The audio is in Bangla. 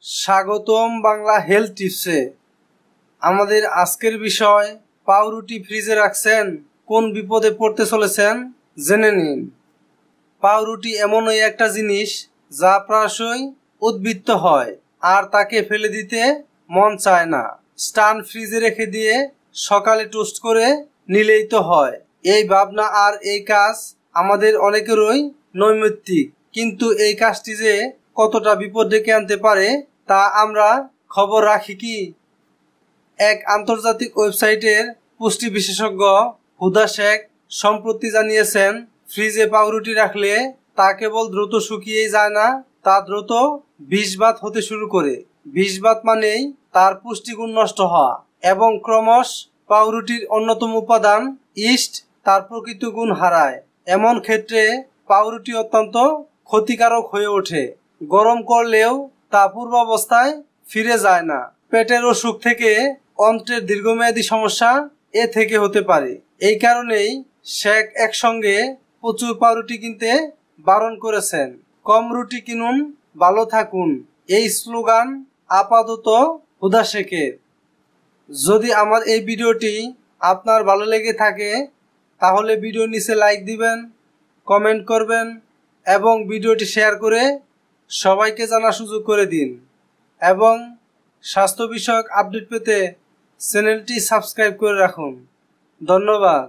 স্বাগতম বাংলা হেলথ টিপসে। আমাদের আজকের বিষয়, পাউরুটি ফ্রিজে রাখছেন, কোন বিপদে পড়তে চলেছেন জেনে নিন। পাউরুটি এমনই একটা জিনিস যা প্রায়শই উদ্বৃত্ত হয় আর তাকে ফেলে দিতে মন চায় না। স্টান ফ্রিজে রেখে দিয়ে সকালে টোস্ট করে নিলেই তো হয়। এই ভাবনা আর এই কাজ আমাদের অনেকেরই নৈমিত্তিক, কিন্তু এই কাজটি যে কতটা বিপদ ডেকে আনতে পারে তা আমরা খবর রাখি কি? এক আন্তর্জাতিক ওয়েবসাইটের পুষ্টি বিশেষজ্ঞ হুদা শেখ সম্প্রতি জানিয়েছেন, ফ্রিজে পাউরুটি রাখলে তা কেবল দ্রুত শুকিয়েই যায় না, তা দ্রুত বিষবাত হতে শুরু করে। বিষবাত মানেই তার পুষ্টিগুণ নষ্ট হওয়া এবং ক্রমশ পাউরুটির অন্যতম উপাদান ইস্ট তার প্রকৃত গুণ হারায়। এমন ক্ষেত্রে পাউরুটি অত্যন্ত ক্ষতিকারক হয়ে ওঠে। গরম করলেও তা পূর্বাবস্থায় ফিরে যায় না। পেটের অসুখ থেকে অন্ত্রের দীর্ঘমেয়াদী সমস্যা এ থেকে হতে পারে। এই কারণেই শেখ একসঙ্গে প্রচুর পাউরুটি কিনতে বারণ করেছেন। কম রুটি কিনুন, ভালো থাকুন, এই স্লোগান আপাতত হুদা শেখের। যদি আমার এই ভিডিওটি আপনার ভালো লেগে থাকে তাহলে ভিডিওর নিচে লাইক দিবেন, কমেন্ট করবেন এবং ভিডিওটি শেয়ার করে সবাইকে জানার সুযোগ করে দিন। এবং স্বাস্থ্য বিষয়ক আপডেট পেতে চ্যানেলটি সাবস্ক্রাইব করে রাখুন। ধন্যবাদ।